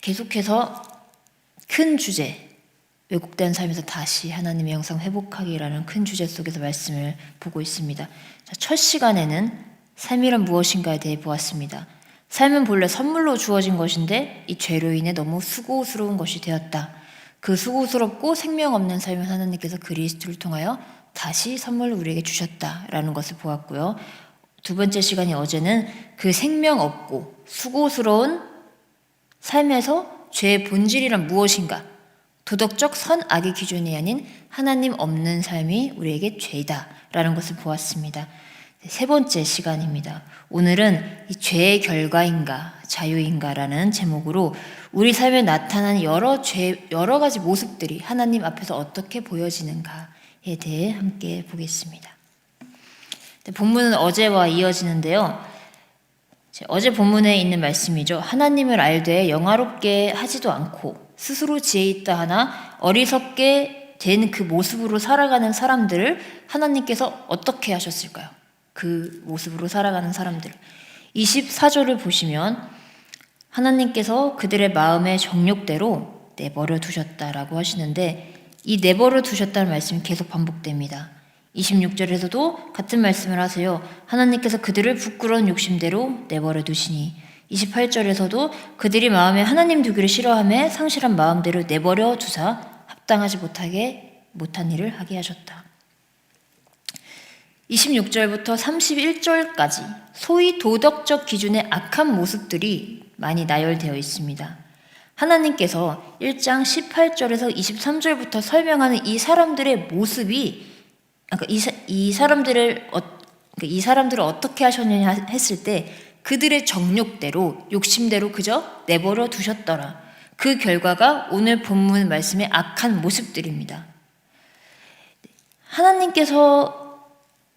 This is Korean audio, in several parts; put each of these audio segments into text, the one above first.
계속해서 큰 주제, 왜곡된 삶에서 다시 하나님의 영상 회복하기라는 큰 주제 속에서 말씀을 보고 있습니다. 첫 시간에는 삶이란 무엇인가에 대해 보았습니다. 삶은 본래 선물로 주어진 것인데 이 죄로 인해 너무 수고스러운 것이 되었다. 그 수고스럽고 생명 없는 삶을 하나님께서 그리스도를 통하여 다시 선물로 우리에게 주셨다라는 것을 보았고요. 두 번째 시간이 어제는 그 생명 없고 수고스러운 삶에서 죄의 본질이란 무엇인가, 도덕적 선악의 기준이 아닌 하나님 없는 삶이 우리에게 죄다라는 것을 보았습니다. 세 번째 시간입니다. 오늘은 이 죄의 결과인가 자유인가라는 제목으로 우리 삶에 나타난 여러 가지 모습들이 하나님 앞에서 어떻게 보여지는가에 대해 함께 보겠습니다. 본문은 어제와 이어지는데요. 어제 본문에 있는 말씀이죠. 하나님을 알되 영화롭게 하지도 않고 스스로 지혜 있다 하나 어리석게 된 그 모습으로 살아가는 사람들을 하나님께서 어떻게 하셨을까요? 그 모습으로 살아가는 사람들. 24절을 보시면 하나님께서 그들의 마음의 정욕대로 내버려 두셨다라고 하시는데 이 내버려 두셨다는 말씀이 계속 반복됩니다. 26절에서도 같은 말씀을 하세요. 하나님께서 그들을 부끄러운 욕심대로 내버려 두시니 28절에서도 그들이 마음에 하나님 두기를 싫어하며 상실한 마음대로 내버려 두사 합당하지 못한 일을 하게 하셨다. 26절부터 31절까지 소위 도덕적 기준의 악한 모습들이 많이 나열되어 있습니다. 하나님께서 1장 18절에서 23절부터 설명하는 이 사람들의 모습이 이 사람들을 어떻게 하셨느냐 했을 때 그들의 정욕대로 욕심대로 그저 내버려 두셨더라. 그 결과가 오늘 본문 말씀의 악한 모습들입니다. 하나님께서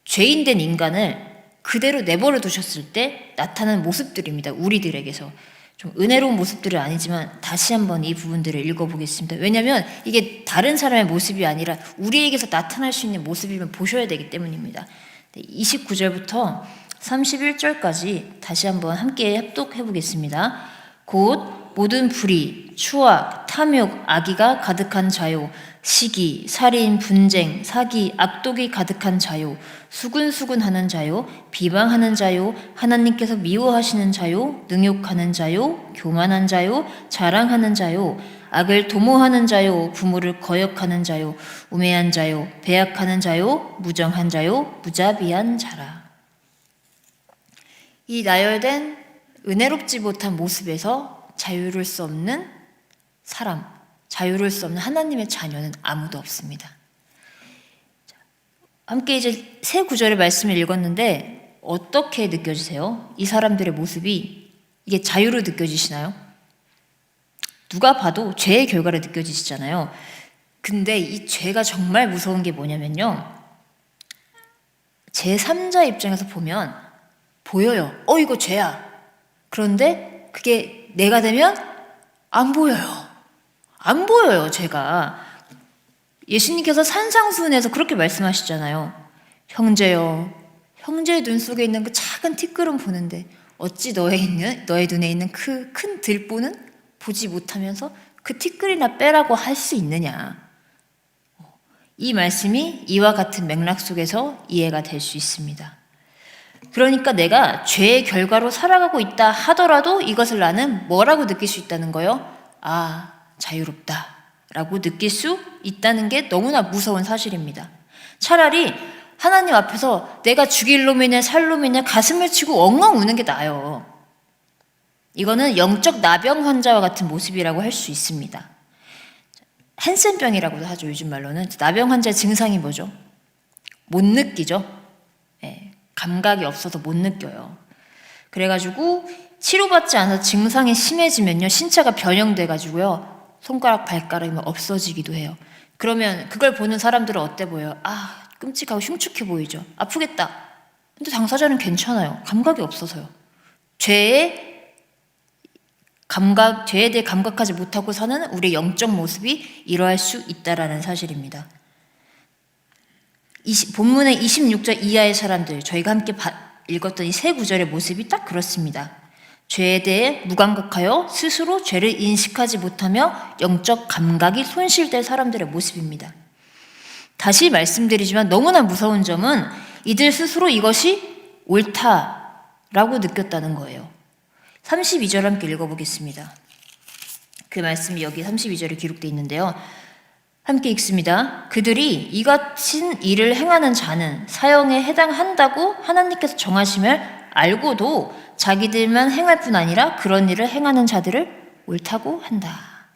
죄인된 인간을 그대로 내버려 두셨을 때 나타나는 모습들입니다. 우리들에게서 좀 은혜로운 모습들은 아니지만 다시 한번 이 부분들을 읽어보겠습니다. 왜냐하면 이게 다른 사람의 모습이 아니라 우리에게서 나타날 수 있는 모습이면 보셔야 되기 때문입니다. 29절부터 31절까지 다시 한번 함께 합독해 보겠습니다. 곧 모든 불의, 추악, 탐욕, 악의가 가득한 자요, 시기, 살인, 분쟁, 사기, 악독이 가득한 자요, 수근수근하는 자요, 비방하는 자요, 하나님께서 미워하시는 자요, 능욕하는 자요, 교만한 자요, 자랑하는 자요, 악을 도모하는 자요, 부모를 거역하는 자요, 우매한 자요, 배약하는 자요, 무정한 자요, 무자비한 자라. 이 나열된 은혜롭지 못한 모습에서 자유로울 수 없는 사람, 자유로울 수 없는 하나님의 자녀는 아무도 없습니다. 함께 이제 세 구절의 말씀을 읽었는데 어떻게 느껴지세요? 이 사람들의 모습이 이게 자유로 느껴지시나요? 누가 봐도 죄의 결과로 느껴지시잖아요. 근데 이 죄가 정말 무서운 게 뭐냐면요. 제3자 입장에서 보면 보여요. 이거 죄야. 그런데 그게 내가 되면 안 보여요. 안 보여요, 죄가. 예수님께서 산상수훈에서 그렇게 말씀하시잖아요. 형제여, 형제의 눈 속에 있는 그 작은 티끌은 보는데 어찌 너의 눈에 있는 그 큰 들보는 보지 못하면서 그 티끌이나 빼라고 할 수 있느냐. 이 말씀이 이와 같은 맥락 속에서 이해가 될 수 있습니다. 그러니까 내가 죄의 결과로 살아가고 있다 하더라도 이것을 나는 뭐라고 느낄 수 있다는 거예요? 자유롭다 라고 느낄 수 있다는 게 너무나 무서운 사실입니다. 차라리 하나님 앞에서 내가 죽일 놈이냐 살 놈이냐 가슴을 치고 엉엉 우는 게 나아요. 이거는 영적 나병 환자와 같은 모습이라고 할 수 있습니다. 한센병이라고도 하죠. 요즘 말로는. 나병 환자의 증상이 뭐죠? 못 느끼죠. 감각이 없어서 못 느껴요. 그래가지고 치료받지 않아서 증상이 심해지면요, 신체가 변형돼가지고요, 손가락, 발가락이 없어지기도 해요. 그러면 그걸 보는 사람들은 어때 보여요? 끔찍하고 흉측해 보이죠. 아프겠다. 근데 당사자는 괜찮아요. 감각이 없어서요. 죄에 대해 감각하지 못하고 사는 우리의 영적 모습이 이러할 수 있다라는 사실입니다. 본문의 26절 이하의 사람들, 저희가 함께 읽었던 이 세 구절의 모습이 딱 그렇습니다. 죄에 대해 무감각하여 스스로 죄를 인식하지 못하며 영적 감각이 손실될 사람들의 모습입니다. 다시 말씀드리지만 너무나 무서운 점은 이들 스스로 이것이 옳다라고 느꼈다는 거예요. 32절 함께 읽어보겠습니다. 그 말씀이 여기 32절에 기록되어 있는데요. 함께 읽습니다. 그들이 이 같은 일을 행하는 자는 사형에 해당한다고 하나님께서 정하심을 알고도 자기들만 행할 뿐 아니라 그런 일을 행하는 자들을 옳다고 한다.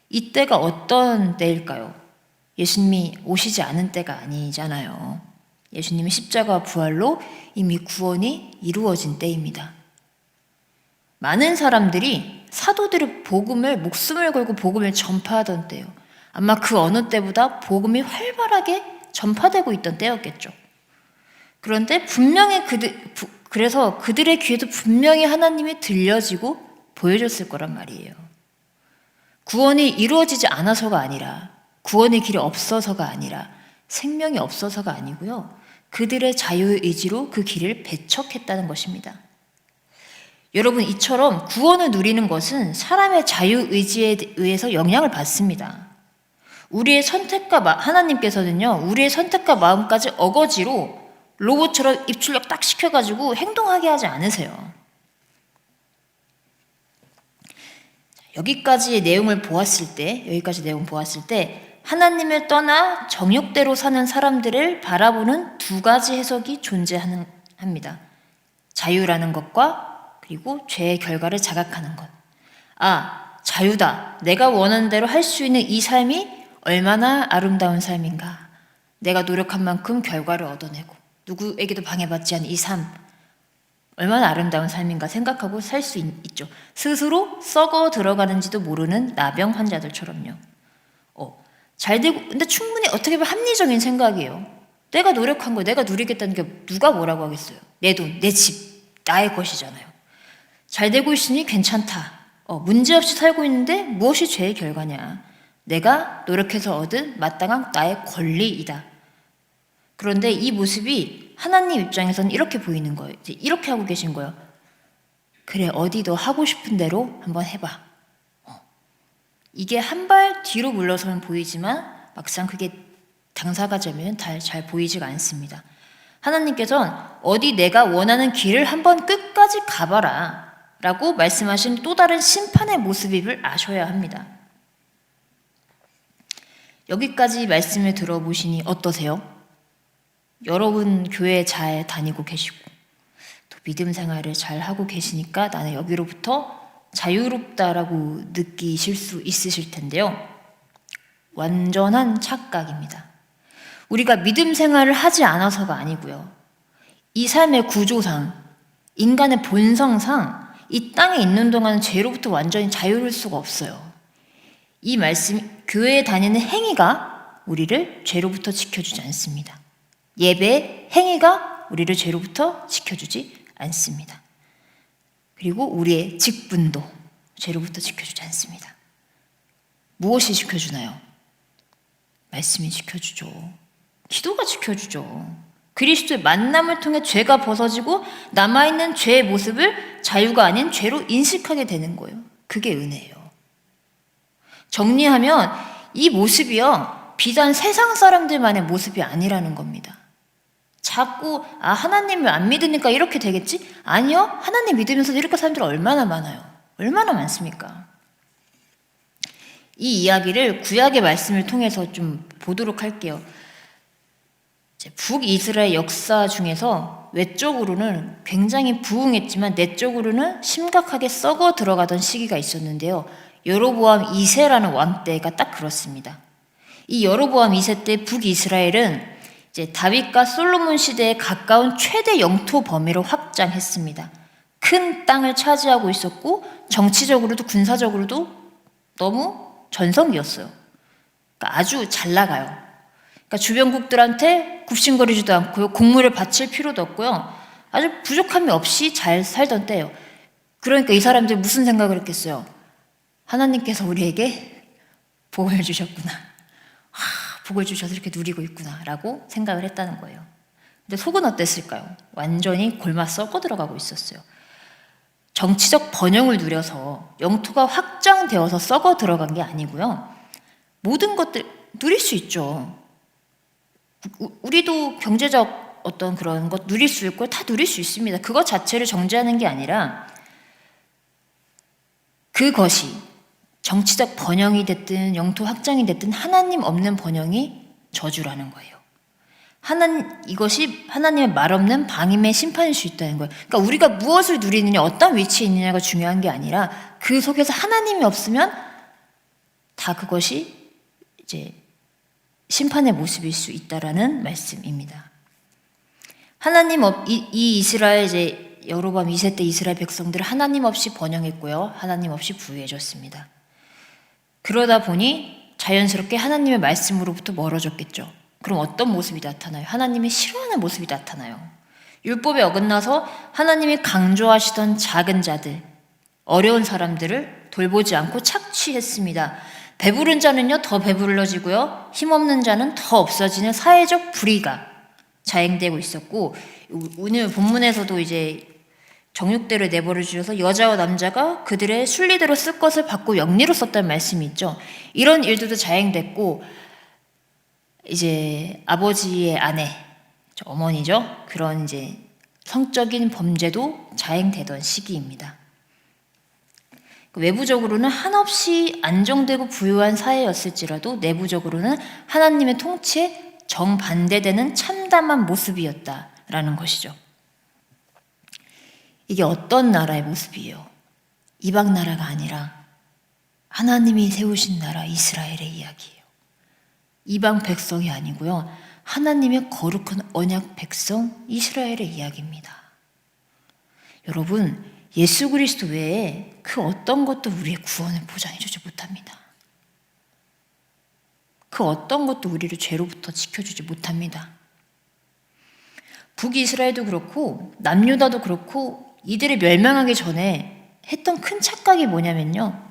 이때가 어떤 때일까요? 예수님이 오시지 않은 때가 아니잖아요. 예수님의 십자가 부활로 이미 구원이 이루어진 때입니다. 많은 사람들이 사도들의 복음을 목숨을 걸고 복음을 전파하던 때요. 아마 그 어느 때보다 복음이 활발하게 전파되고 있던 때였겠죠. 그런데 분명히 그래서 그들의 귀에도 분명히 하나님이 들려지고 보여줬을 거란 말이에요. 구원이 이루어지지 않아서가 아니라, 구원의 길이 없어서가 아니라, 생명이 없어서가 아니고요. 그들의 자유의지로 그 길을 배척했다는 것입니다. 여러분, 이처럼 구원을 누리는 것은 사람의 자유의지에 의해서 영향을 받습니다. 우리의 선택과 하나님께서는요, 우리의 선택과 마음까지 어거지로 로봇처럼 입출력 딱 시켜가지고 행동하게 하지 않으세요. 여기까지 내용 보았을 때 하나님을 떠나 정욕대로 사는 사람들을 바라보는 두 가지 해석이 존재합니다. 자유라는 것과 그리고 죄의 결과를 자각하는 것. 아, 자유다. 내가 원하는 대로 할 수 있는 이 삶이 얼마나 아름다운 삶인가. 내가 노력한 만큼 결과를 얻어내고 누구에게도 방해받지 않은 이 삶. 얼마나 아름다운 삶인가 생각하고 살 수 있죠. 스스로 썩어 들어가는지도 모르는 나병 환자들처럼요. 잘 되고, 근데 충분히 어떻게 보면 합리적인 생각이에요. 내가 노력한 거 내가 누리겠다는 게 누가 뭐라고 하겠어요. 내 돈, 내 집, 나의 것이잖아요. 잘 되고 있으니 괜찮다. 문제없이 살고 있는데 무엇이 죄의 결과냐. 내가 노력해서 얻은 마땅한 나의 권리이다. 그런데 이 모습이 하나님 입장에서는 이렇게 보이는 거예요. 이제 이렇게 하고 계신 거예요. 그래, 어디 너 하고 싶은 대로 한번 해봐. 이게 한 발 뒤로 물러서면 보이지만 막상 그게 당사가 되면 잘 보이지가 않습니다. 하나님께서는 어디 내가 원하는 길을 한번 끝까지 가봐라 라고 말씀하신 또 다른 심판의 모습임을 아셔야 합니다. 여기까지 말씀을 들어보시니 어떠세요? 여러분 교회 잘 다니고 계시고 또 믿음 생활을 잘 하고 계시니까 나는 여기로부터 자유롭다라고 느끼실 수 있으실 텐데요. 완전한 착각입니다. 우리가 믿음 생활을 하지 않아서가 아니고요. 이 삶의 구조상, 인간의 본성상 이 땅에 있는 동안 죄로부터 완전히 자유로울 수가 없어요. 이 말씀, 교회에 다니는 행위가 우리를 죄로부터 지켜주지 않습니다. 예배 행위가 우리를 죄로부터 지켜주지 않습니다. 그리고 우리의 직분도 죄로부터 지켜주지 않습니다. 무엇이 지켜주나요? 말씀이 지켜주죠. 기도가 지켜주죠. 그리스도의 만남을 통해 죄가 벗어지고 남아있는 죄의 모습을 자유가 아닌 죄로 인식하게 되는 거예요. 그게 은혜예요. 정리하면 이 모습이요, 비단 세상 사람들만의 모습이 아니라는 겁니다. 자꾸 하나님을 안 믿으니까 이렇게 되겠지? 아니요. 하나님 믿으면서도 이렇게 사람들 얼마나 많아요. 얼마나 많습니까? 이 이야기를 구약의 말씀을 통해서 좀 보도록 할게요. 북이스라엘 역사 중에서 외적으로는 굉장히 부흥했지만 내적으로는 심각하게 썩어 들어가던 시기가 있었는데요. 여로보암 2세라는 왕 때가 딱 그렇습니다. 이 여로보암 2세 때 북이스라엘은 이제 다윗과 솔로몬 시대에 가까운 최대 영토 범위로 확장했습니다. 큰 땅을 차지하고 있었고 정치적으로도 군사적으로도 너무 전성기였어요. 그러니까 아주 잘 나가요. 그러니까 주변국들한테 굽신거리지도 않고요. 공물을 바칠 필요도 없고요. 아주 부족함이 없이 잘 살던 때예요. 그러니까 이 사람들이 무슨 생각을 했겠어요? 하나님께서 우리에게 복을 주셨구나. 복을 주셔서 이렇게 누리고 있구나 라고 생각을 했다는 거예요. 근데 속은 어땠을까요? 완전히 골마 썩어 들어가고 있었어요. 정치적 번영을 누려서 영토가 확장되어서 썩어 들어간 게 아니고요. 모든 것들 누릴 수 있죠. 우리도 경제적 어떤 그런 것 누릴 수 있고 다 누릴 수 있습니다. 그것 자체를 정죄하는 게 아니라 그것이 정치적 번영이 됐든 영토 확장이 됐든 하나님 없는 번영이 저주라는 거예요. 이것이 하나님의 말 없는 방임의 심판일 수 있다는 거예요. 그러니까 우리가 무엇을 누리느냐, 어떤 위치에 있느냐가 중요한 게 아니라 그 속에서 하나님이 없으면 다 그것이 이제 심판의 모습일 수 있다라는 말씀입니다. 이 이스라엘 이제 여로보암 2세 때 이스라엘 백성들을 하나님 없이 번영했고요. 하나님 없이 부유해졌습니다. 그러다 보니 자연스럽게 하나님의 말씀으로부터 멀어졌겠죠. 그럼 어떤 모습이 나타나요? 하나님이 싫어하는 모습이 나타나요. 율법에 어긋나서 하나님이 강조하시던 작은 자들, 어려운 사람들을 돌보지 않고 착취했습니다. 배부른 자는요 더 배불러지고요, 힘없는 자는 더 없어지는 사회적 불의가 자행되고 있었고, 오늘 본문에서도 이제 정육대를 내버려 주셔서 여자와 남자가 그들의 순리대로 쓸 것을 받고 영리로 썼다는 말씀이 있죠. 이런 일들도 자행됐고, 이제 아버지의 아내, 어머니죠. 그런 이제 성적인 범죄도 자행되던 시기입니다. 외부적으로는 한없이 안정되고 부유한 사회였을지라도 내부적으로는 하나님의 통치에 정반대되는 참담한 모습이었다라는 것이죠. 이게 어떤 나라의 모습이에요? 이방 나라가 아니라 하나님이 세우신 나라 이스라엘의 이야기예요. 이방 백성이 아니고요, 하나님의 거룩한 언약 백성 이스라엘의 이야기입니다. 여러분, 예수 그리스도 외에 그 어떤 것도 우리의 구원을 보장해주지 못합니다. 그 어떤 것도 우리를 죄로부터 지켜주지 못합니다. 북이스라엘도 그렇고 남유다도 그렇고 이들이 멸망하기 전에 했던 큰 착각이 뭐냐면요,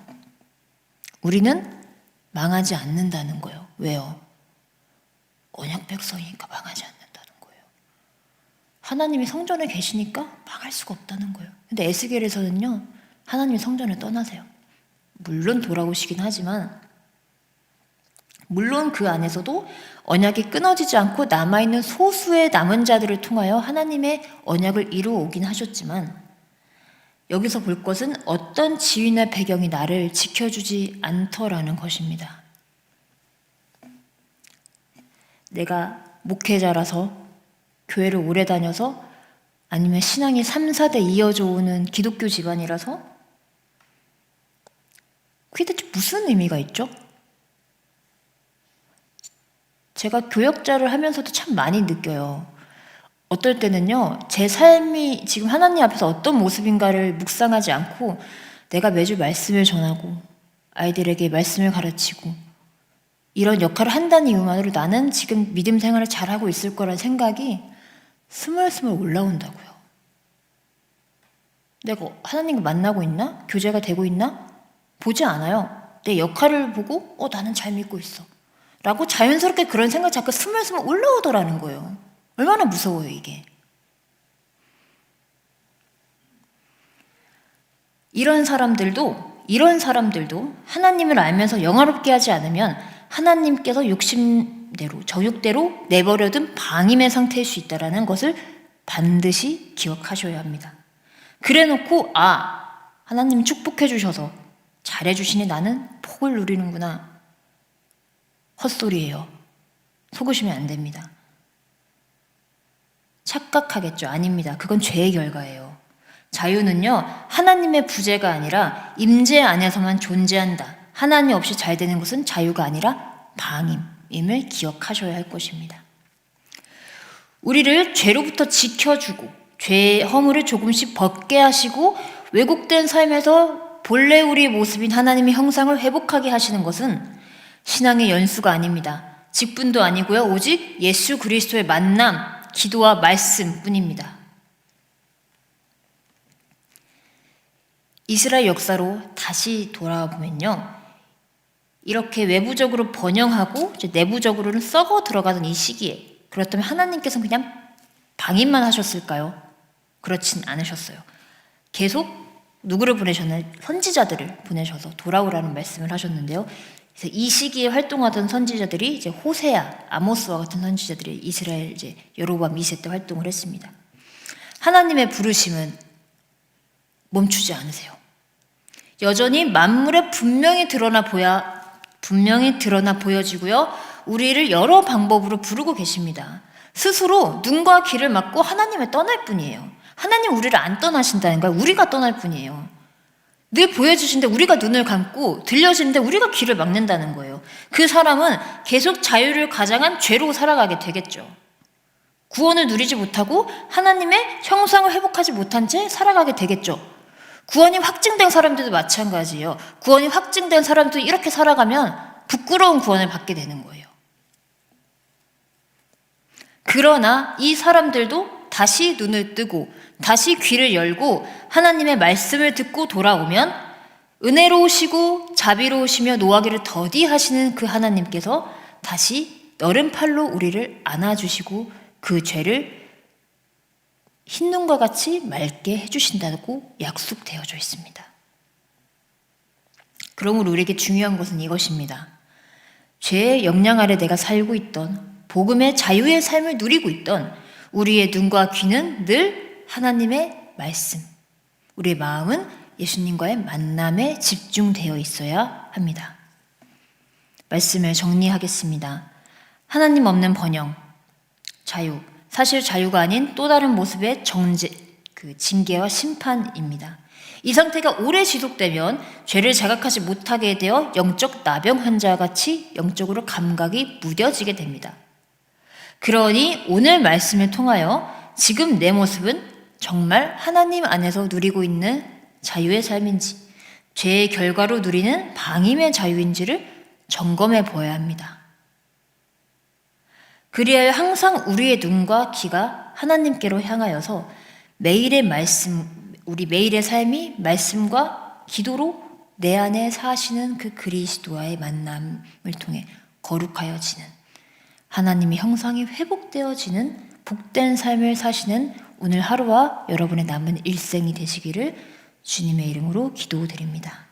우리는 망하지 않는다는 거예요. 왜요? 언약 백성이니까 망하지 않는다는 거예요. 하나님이 성전에 계시니까 망할 수가 없다는 거예요. 근데 에스겔에서는요, 하나님이 성전을 떠나세요. 물론 돌아오시긴 하지만, 물론 그 안에서도 언약이 끊어지지 않고 남아있는 소수의 남은 자들을 통하여 하나님의 언약을 이루어오긴 하셨지만, 여기서 볼 것은 어떤 지위나 배경이 나를 지켜주지 않더라는 것입니다. 내가 목회자라서, 교회를 오래 다녀서, 아니면 신앙이 3, 4대 이어져 오는 기독교 집안이라서 그게 대체 무슨 의미가 있죠? 제가 교역자를 하면서도 참 많이 느껴요. 어떨 때는요, 제 삶이 지금 하나님 앞에서 어떤 모습인가를 묵상하지 않고 내가 매주 말씀을 전하고 아이들에게 말씀을 가르치고 이런 역할을 한다는 이유만으로 나는 지금 믿음 생활을 잘하고 있을 거란 생각이 스물스물 올라온다고요. 내가 하나님과 만나고 있나? 교제가 되고 있나? 보지 않아요. 내 역할을 보고 나는 잘 믿고 있어 라고 자연스럽게 그런 생각이 자꾸 스물스물 올라오더라는 거예요. 얼마나 무서워요, 이게. 이런 사람들도 하나님을 알면서 영화롭게 하지 않으면 하나님께서 욕심대로, 정욕대로 내버려둔 방임의 상태일 수 있다는 것을 반드시 기억하셔야 합니다. 그래놓고 하나님 축복해 주셔서 잘해 주시니 나는 복을 누리는구나, 헛소리예요. 속으시면 안 됩니다. 착각하겠죠? 아닙니다. 그건 죄의 결과예요. 자유는요, 하나님의 부재가 아니라 임재 안에서만 존재한다. 하나님 없이 잘 되는 것은 자유가 아니라 방임임을 기억하셔야 할 것입니다. 우리를 죄로부터 지켜주고 죄의 허물을 조금씩 벗게 하시고 왜곡된 삶에서 본래 우리의 모습인 하나님의 형상을 회복하게 하시는 것은 신앙의 연수가 아닙니다. 직분도 아니고요, 오직 예수 그리스도의 만남, 기도와 말씀뿐입니다. 이스라엘 역사로 다시 돌아보면요, 이렇게 외부적으로 번영하고 이제 내부적으로는 썩어 들어가던 이 시기에, 그렇다면 하나님께서는 그냥 방임만 하셨을까요? 그렇진 않으셨어요. 계속 누구를 보내셨나요? 선지자들을 보내셔서 돌아오라는 말씀을 하셨는데요. 그래서 이 시기에 활동하던 선지자들이 이제 호세아, 아모스와 같은 선지자들이 이스라엘 이제 여로보암 2세 때 활동을 했습니다. 하나님의 부르심은 멈추지 않으세요. 여전히 만물에 분명히 드러나 보여지고요. 우리를 여러 방법으로 부르고 계십니다. 스스로 눈과 귀를 막고 하나님을 떠날 뿐이에요. 하나님 우리를 안 떠나신다는 거예요. 우리가 떠날 뿐이에요. 늘 보여주시는데 우리가 눈을 감고 들려주는데 우리가 귀를 막는다는 거예요. 그 사람은 계속 자유를 가장한 죄로 살아가게 되겠죠. 구원을 누리지 못하고 하나님의 형상을 회복하지 못한 채 살아가게 되겠죠. 구원이 확증된 사람들도 마찬가지예요. 구원이 확증된 사람도 이렇게 살아가면 부끄러운 구원을 받게 되는 거예요. 그러나 이 사람들도 다시 눈을 뜨고 다시 귀를 열고 하나님의 말씀을 듣고 돌아오면 은혜로우시고 자비로우시며 노하기를 더디하시는 그 하나님께서 다시 너른 팔로 우리를 안아주시고 그 죄를 흰눈과 같이 맑게 해주신다고 약속되어져 있습니다. 그러므로 우리에게 중요한 것은 이것입니다. 죄의 영향 아래 내가 살고 있던 복음의 자유의 삶을 누리고 있던 우리의 눈과 귀는 늘 하나님의 말씀, 우리의 마음은 예수님과의 만남에 집중되어 있어야 합니다. 말씀을 정리하겠습니다. 하나님 없는 번영, 자유, 사실 자유가 아닌 또 다른 모습의 징계와 심판입니다. 이 상태가 오래 지속되면 죄를 자각하지 못하게 되어 영적 나병 환자와 같이 영적으로 감각이 무뎌지게 됩니다. 그러니 오늘 말씀을 통하여 지금 내 모습은 정말 하나님 안에서 누리고 있는 자유의 삶인지 죄의 결과로 누리는 방임의 자유인지를 점검해 보아야 합니다. 그리하여 항상 우리의 눈과 귀가 하나님께로 향하여서 매일의 말씀, 우리 매일의 삶이 말씀과 기도로 내 안에 사시는 그 그리스도와의 만남을 통해 거룩하여지는 하나님의 형상이 회복되어지는 복된 삶을 사시는 오늘 하루와 여러분의 남은 일생이 되시기를 주님의 이름으로 기도드립니다.